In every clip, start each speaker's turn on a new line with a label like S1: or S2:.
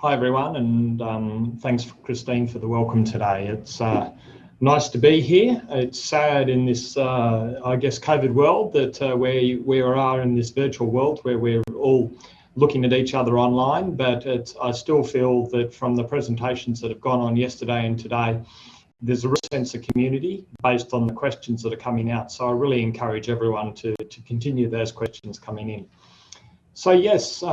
S1: Hi everyone, and thanks Christine for the welcome today. It's nice to be here. It's sad in this, I guess, COVID world that we are in this virtual world where we're all looking at each other online, but I still feel that from the presentations that have gone on yesterday and today, there's a real sense of community based on the questions that are coming out. So I really encourage everyone to continue those questions coming in. So yes,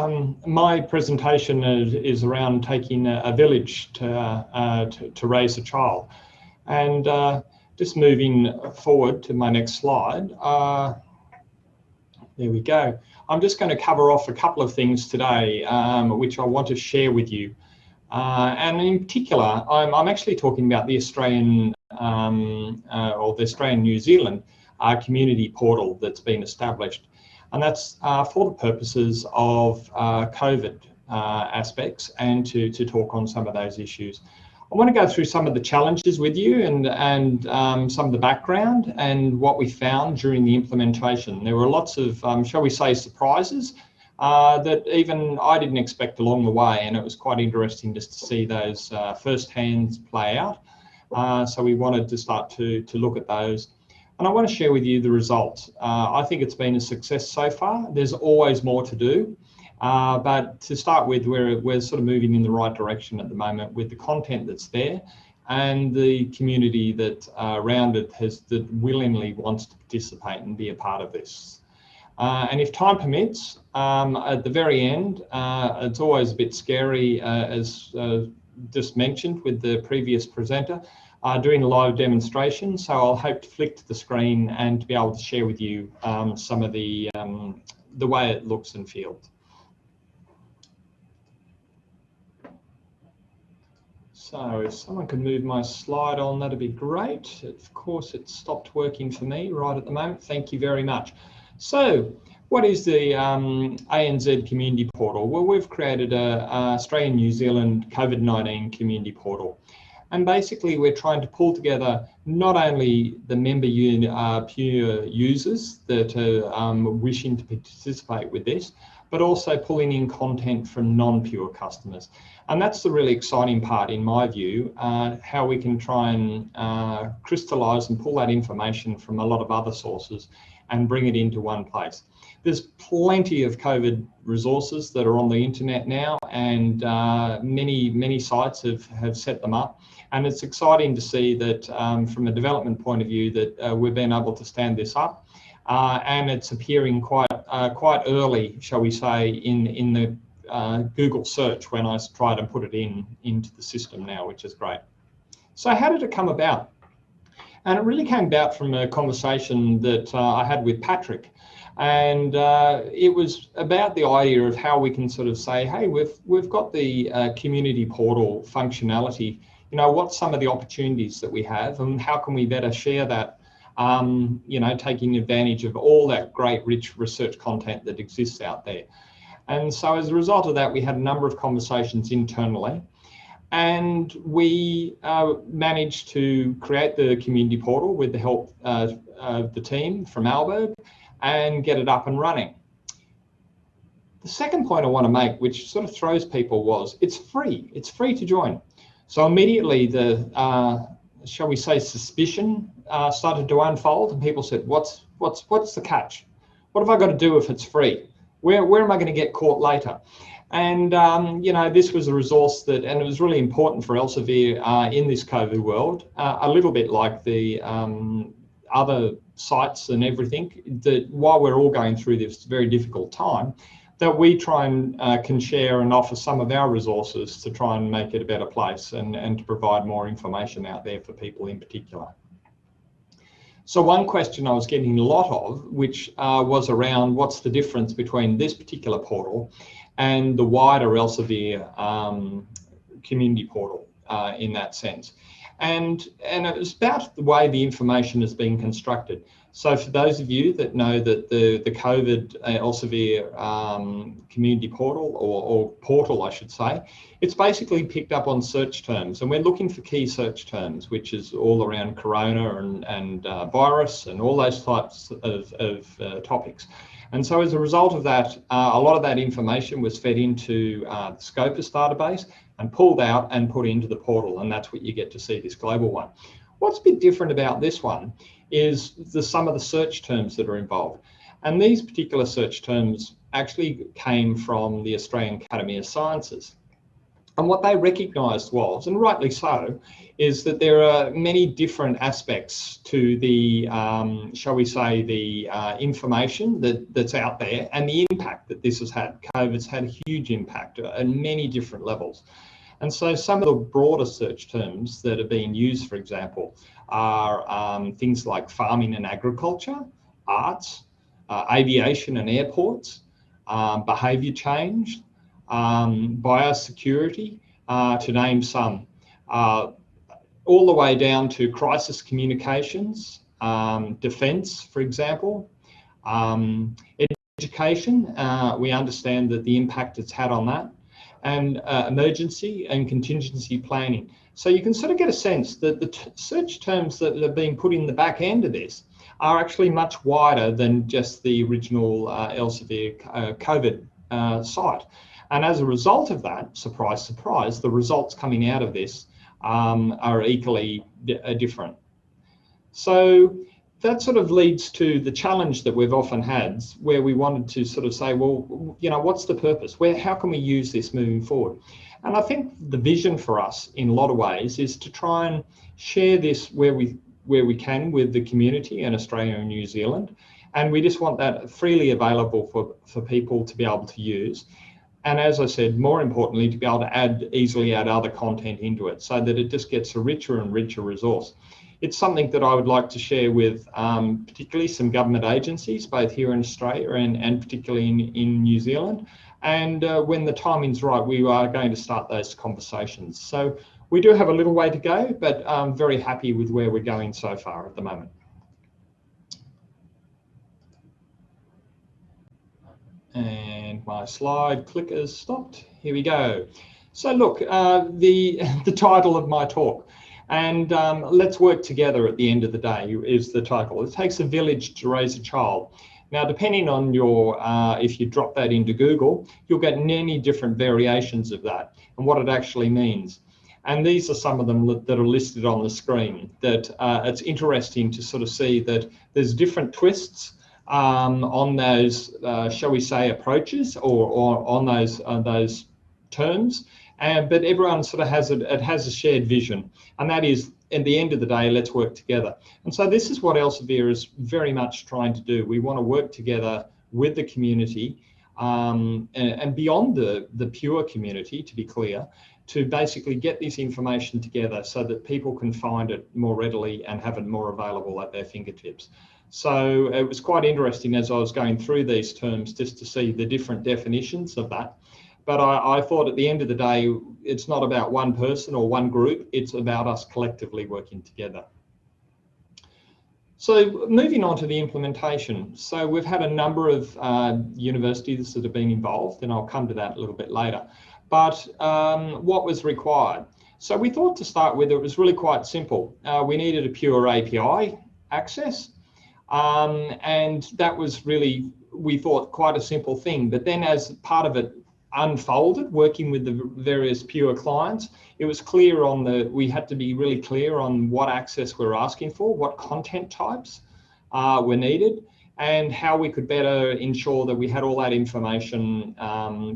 S1: my presentation is around taking a village to raise a child. And just moving forward to my next slide, there we go. I'm just going to cover off a couple of things today, which I want to share with you. And in particular, I'm actually talking about the Australian or the Australian New Zealand community portal that's been established. And that's for the purposes of COVID aspects and to talk on some of those issues. I want to go through some of the challenges with you and some of the background and what we found during the implementation. There were lots of, shall we say, surprises that even I didn't expect along the way, and it was quite interesting just to see those firsthand play out. So we wanted to start to look at those. And I want to share with you the results. I think it's been a success so far. There's always more to do, but to start with, we're sort of moving in the right direction at the moment with the content that's there and the community that around it that willingly wants to participate and be a part of this. And if time permits, at the very end, it's always a bit scary, as just mentioned with the previous presenter, doing a live demonstration. So I'll hope to flick to the screen and to be able to share with you some of the way it looks and feels. So if someone could move my slide on, that'd be great. Of course, it stopped working for me right at the moment. Thank you very much. So what is the ANZ Community Portal? Well, we've created a Australian New Zealand COVID-19 Community Portal. And basically, we're trying to pull together not only the member pure users that are wishing to participate with this, but also pulling in content from non-pure customers. And that's the really exciting part, in my view, how we can try and crystallise and pull that information from a lot of other sources and bring it into one place. There's plenty of COVID resources that are on the internet now, and many sites have set them up. And it's exciting to see that from a development point of view that we've been able to stand this up, and it's appearing quite early, shall we say, in the Google search when I try to put it into the system now, which is great. So how did it come about? And it really came about from a conversation that I had with Patrick. And it was about the idea of how we can sort of say, hey, we've got the community portal functionality. You know, what's some of the opportunities that we have, and how can we better share that, you know, taking advantage of all that great rich research content that exists out there. And so as a result of that, we had a number of conversations internally, and we managed to create the community portal with the help of the team from Alberg and get it up and running. The second point I want to make, which sort of throws people, was it's free. It's free to join. So immediately the, shall we say, suspicion started to unfold, and people said, what's the catch? What have I got to do if it's free? Where am I going to get caught later? And, you know, this was a resource that, and it was really important for Elsevier in this COVID world, a little bit like the other sites and everything, that while we're all going through this very difficult time, that we try and can share and offer some of our resources to try and make it a better place and to provide more information out there for people in particular. So one question I was getting a lot of, which was around what's the difference between this particular portal and the wider Elsevier community portal in that sense. And it was about the way the information is being constructed. So for those of you that know that the COVID Elsevier community portal, or portal I should say, it's basically picked up on search terms, and we're looking for key search terms, which is all around corona and virus and all those types of topics. And so as a result of that, a lot of that information was fed into the Scopus database and pulled out and put into the portal, and that's what you get to see this global one. What's a bit different about this one is some of the search terms that are involved. And these particular search terms actually came from the Australian Academy of Sciences. And what they recognised was, and rightly so, is that there are many different aspects to the, shall we say, the information that's out there and the impact that this has had. COVID's had a huge impact at many different levels. And so some of the broader search terms that are being used, for example, are things like farming and agriculture, arts, aviation and airports, behaviour change, biosecurity, to name some, all the way down to crisis communications, defence, for example, education. We understand that the impact it's had on that, and emergency and contingency planning. So you can sort of get a sense that the search terms that are being put in the back end of this are actually much wider than just the original Elsevier COVID site. And as a result of that, surprise, surprise, the results coming out of this are equally different. So that sort of leads to the challenge that we've often had, where we wanted to sort of say, well, you know, what's the purpose? How can we use this moving forward? And I think the vision for us in a lot of ways is to try and share this where we can with the community in Australia and New Zealand. And we just want that freely available for people to be able to use. And as I said, more importantly, to be able to easily add other content into it so that it just gets a richer and richer resource. It's something that I would like to share with particularly some government agencies, both here in Australia and particularly in New Zealand. And when the timing's right, we are going to start those conversations. So we do have a little way to go, but I'm very happy with where we're going so far at the moment. And my slide clicker stopped. Here we go. So look, the title of my talk, and let's work together at the end of the day is the title. It takes a village to raise a child. Now, depending on your, if you drop that into Google, you'll get many different variations of that and what it actually means. And these are some of them that are listed on the screen, that it's interesting to sort of see that there's different twists on those, shall we say, approaches or on those terms, but everyone sort of has a shared vision, and that is, at the end of the day, let's work together. And so this is what Elsevier is very much trying to do. We want to work together with the community and beyond the pure community, to be clear, to basically get this information together so that people can find it more readily and have it more available at their fingertips. So it was quite interesting as I was going through these terms just to see the different definitions of that. But I thought at the end of the day, it's not about one person or one group, it's about us collectively working together. So moving on to the implementation. So we've had a number of universities that have been involved, and I'll come to that a little bit later. But what was required? So we thought to start with, it was really quite simple. We needed a pure API access. And that was really, we thought, quite a simple thing. But then as part of it unfolded, working with the various pure clients, it was clear we had to be really clear on what access we're asking for, what content types were needed, and how we could better ensure that we had all that information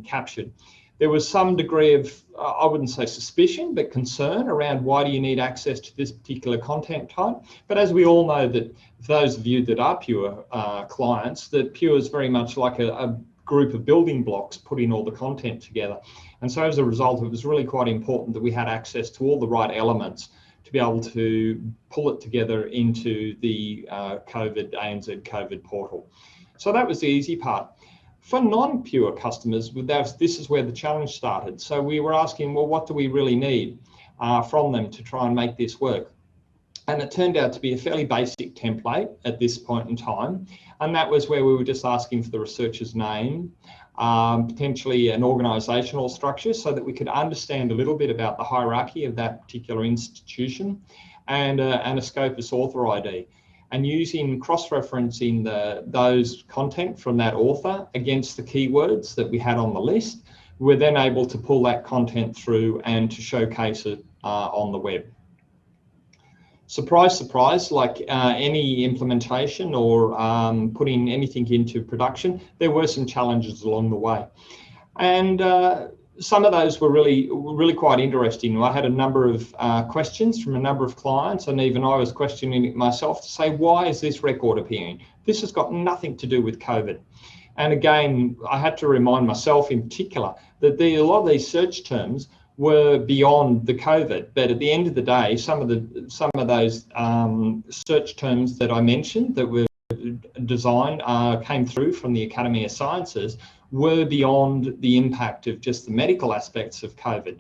S1: captured. There was some degree of, I wouldn't say suspicion, but concern around why do you need access to this particular content type. But as we all know, that those of you that are pure clients, that pure is very much like a group of building blocks putting all the content together. And so as a result, it was really quite important that we had access to all the right elements to be able to pull it together into the ANZ COVID portal. So that was the easy part. For non-pure customers, this is where the challenge started. So we were asking, well, what do we really need from them to try and make this work? And it turned out to be a fairly basic template at this point in time. And that was where we were just asking for the researcher's name, potentially an organisational structure so that we could understand a little bit about the hierarchy of that particular institution, and a Scopus author ID. and using cross-referencing those content from that author against the keywords that we had on the list, we're then able to pull that content through and to showcase it on the web. Surprise, surprise, like any implementation or putting anything into production, there were some challenges along the way. And some of those were really quite interesting. I had a number of questions from a number of clients, and even I was questioning it myself to say, why is this record appearing? This has got nothing to do with COVID. And again, I had to remind myself in particular that a lot of these search terms were beyond the COVID, but at the end of the day, some of those search terms that I mentioned that were designed came through from the Academy of Sciences were beyond the impact of just the medical aspects of COVID.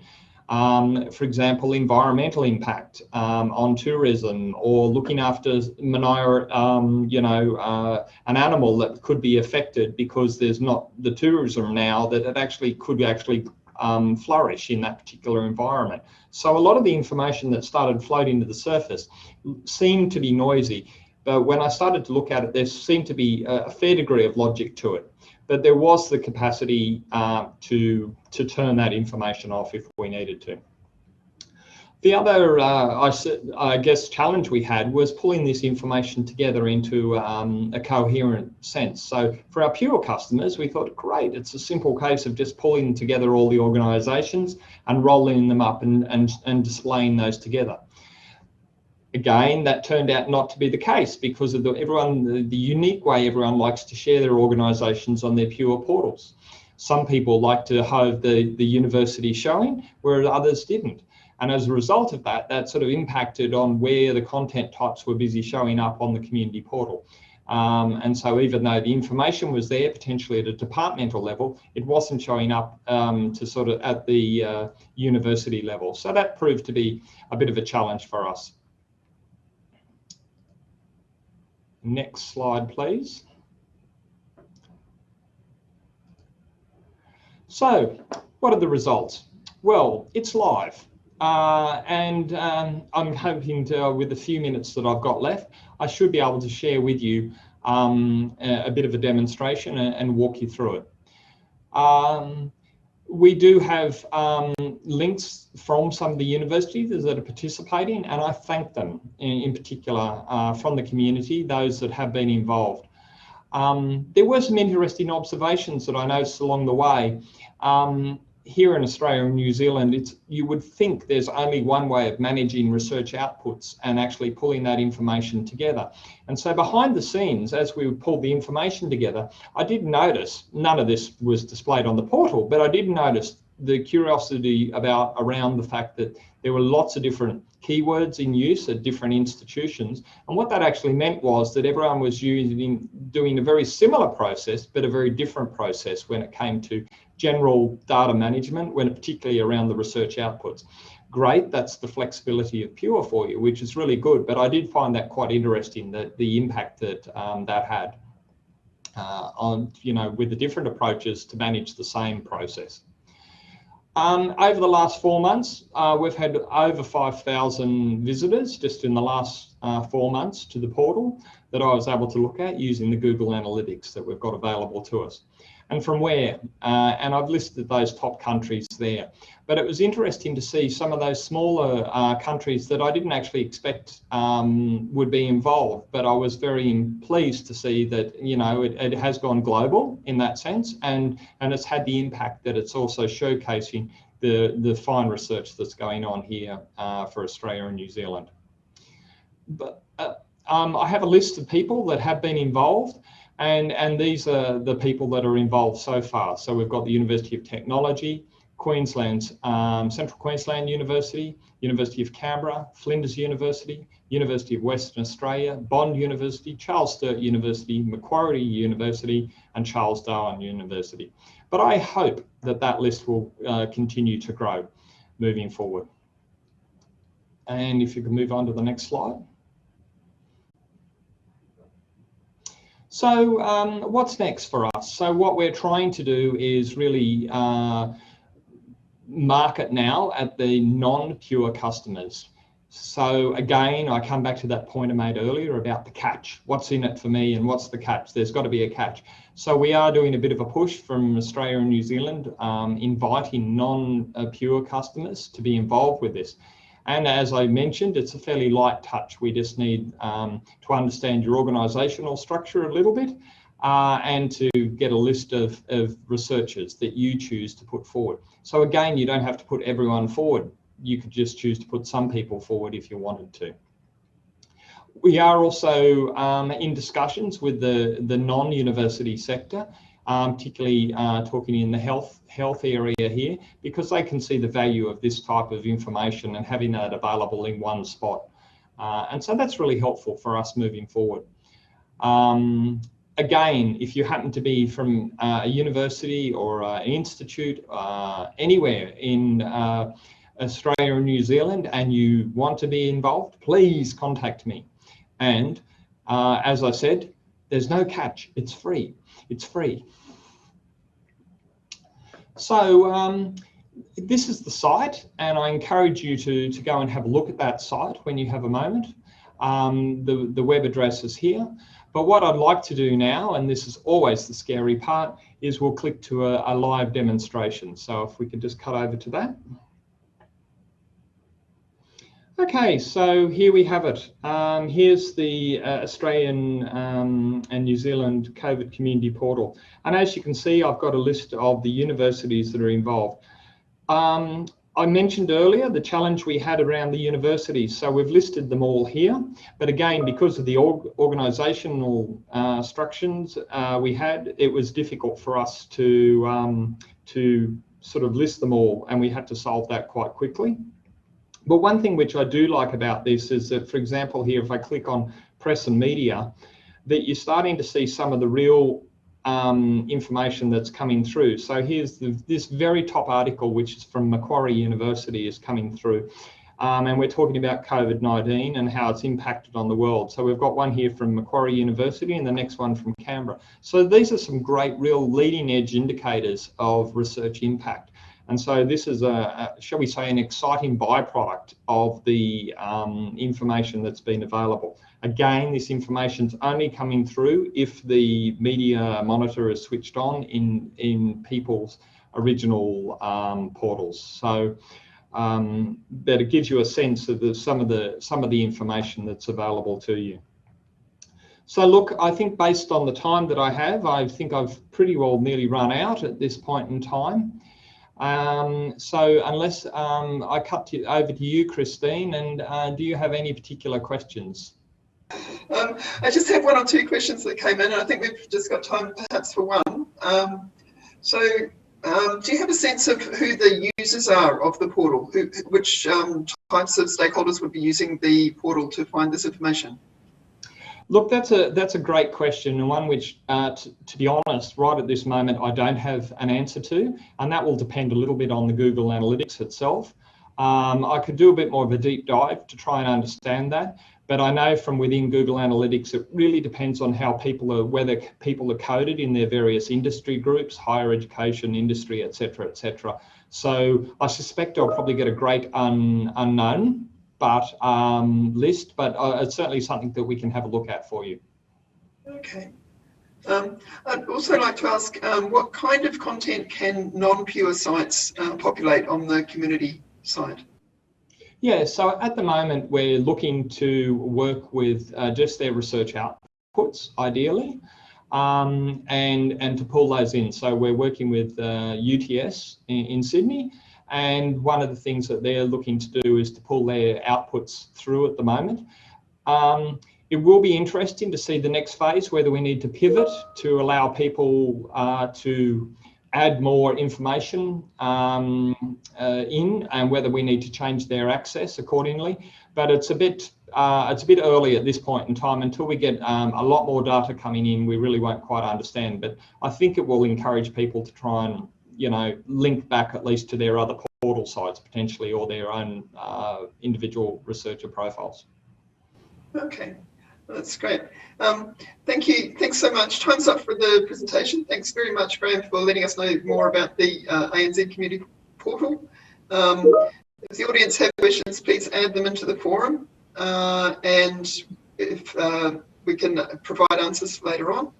S1: For example, environmental impact on tourism, or looking after an animal that could be affected because there's not the tourism now that it could flourish in that particular environment. So a lot of the information that started floating to the surface seemed to be noisy, but when I started to look at it, there seemed to be a fair degree of logic to it. But there was the capacity to turn that information off if we needed to. The other, I guess, challenge we had was pulling this information together into a coherent sense. So for our pure customers, we thought, great, it's a simple case of just pulling together all the organisations and rolling them up and displaying those together. Again, that turned out not to be the case because of the unique way everyone likes to share their organisations on their pure portals. Some people like to have the university showing, whereas others didn't. And as a result of that, that sort of impacted on where the content types were busy showing up on the community portal. And so even though the information was there potentially at a departmental level, it wasn't showing up to sort of at the university level. So that proved to be a bit of a challenge for us. Next slide, please. So what are the results? Well, it's live. And I'm hoping to, with the few minutes that I've got left, I should be able to share with you a bit of a demonstration and walk you through it. We do have links from some of the universities that are participating, and I thank them in particular from the community, those that have been involved. There were some interesting observations that I noticed along the way. Here in Australia and New Zealand, you would think there's only one way of managing research outputs and actually pulling that information together. And so behind the scenes, as we pulled the information together, I did notice, none of this was displayed on the portal, but I did notice the curiosity around the fact that there were lots of different keywords in use at different institutions. And what that actually meant was that everyone was doing a very similar process, but a very different process when it came to general data management, particularly around the research outputs. Great, that's the flexibility of Pure for you, which is really good. But I did find that quite interesting, that the impact that that had on, with the different approaches to manage the same process. Over the last 4 months, we've had over 5,000 visitors just in the last 4 months to the portal that I was able to look at using the Google Analytics that we've got available to us. And from where? And I've listed those top countries there. But it was interesting to see some of those smaller countries that I didn't actually expect would be involved. But I was very pleased to see that, it has gone global in that sense, and it's had the impact that it's also showcasing the fine research that's going on here for Australia and New Zealand. But I have a list of people that have been involved. And these are the people that are involved so far. So we've got the University of Technology, Queensland's Central Queensland University, University of Canberra, Flinders University, University of Western Australia, Bond University, Charles Sturt University, Macquarie University, and Charles Darwin University. But I hope that that list will continue to grow moving forward. And if you can move on to the next slide. So what's next for us? So what we're trying to do is really market now at the non-pure customers. So again, I come back to that point I made earlier about the catch. What's in it for me and what's the catch? There's got to be a catch. So we are doing a bit of a push from Australia and New Zealand, inviting non-pure customers to be involved with this. And as I mentioned, it's a fairly light touch. We just need to understand your organisational structure a little bit and to get a list of researchers that you choose to put forward. So again, you don't have to put everyone forward. You could just choose to put some people forward if you wanted to. We are also in discussions with the non-university sector, particularly talking in the health area here, because they can see the value of this type of information and having that available in one spot. And so that's really helpful for us moving forward. Again, if you happen to be from a university or an institute anywhere in Australia and New Zealand and you want to be involved, please contact me. And as I said, there's no catch. It's free. It's free. So this is the site, and I encourage you to go and have a look at that site when you have a moment. The web address is here. But what I'd like to do now, and this is always the scary part, is we'll click to a live demonstration. So if we could just cut over to that. Okay, so here we have it. Here's the Australian and New Zealand COVID Community Portal. And as you can see, I've got a list of the universities that are involved. I mentioned earlier the challenge we had around the universities. So we've listed them all here. But again, because of the organisational structures we had, it was difficult for us to sort of list them all. And we had to solve that quite quickly. But one thing which I do like about this is that, for example, here, if I click on press and media, that you're starting to see some of the real information that's coming through. So here's this very top article, which is from Macquarie University, is coming through. And we're talking about COVID-19 and how it's impacted on the world. So we've got one here from Macquarie University and the next one from Canberra. So these are some great real leading edge indicators of research impact. And so this is shall we say, an exciting byproduct of the information that's been available. Again, this information's only coming through if the media monitor is switched on in people's original portals. So that it gives you a sense of some of the information that's available to you. So look, I think based on the time that I have, I think I've pretty well nearly run out at this point in time. So unless I cut over to you, Christine, and do you have any particular questions?
S2: I just have one or two questions that came in, and I think we've just got time perhaps for one. Do you have a sense of who the users are of the portal? Which types of stakeholders would be using the portal to find this information?
S1: Look, that's a great question, and one which, to be honest, right at this moment, I don't have an answer to, and that will depend a little bit on the Google Analytics itself. I could do a bit more of a deep dive to try and understand that, but I know from within Google Analytics, it really depends on how whether people are coded in their various industry groups, higher education, industry, et cetera, et cetera. So I suspect I'll probably get a great unknown list, but it's certainly something that we can have a look at for you.
S2: Okay. I'd also like to ask, what kind of content can non-pure sites populate on the community site?
S1: Yeah, so at the moment we're looking to work with just their research outputs, ideally, and to pull those in. So we're working with UTS in Sydney. And one of the things that they're looking to do is to pull their outputs through at the moment. It will be interesting to see the next phase, whether we need to pivot to allow people to add more information in, and whether we need to change their access accordingly. But it's a bit early at this point in time. Until we get a lot more data coming in, we really won't quite understand. But I think it will encourage people to try and link back at least to their other portal sites potentially, or their own individual researcher profiles.
S2: Okay, that's great. Thank you. Thanks so much. Time's up for the presentation. Thanks very much, Grahame, for letting us know more about the ANZ Community Portal. If the audience have questions, please add them into the forum, and if we can provide answers later on.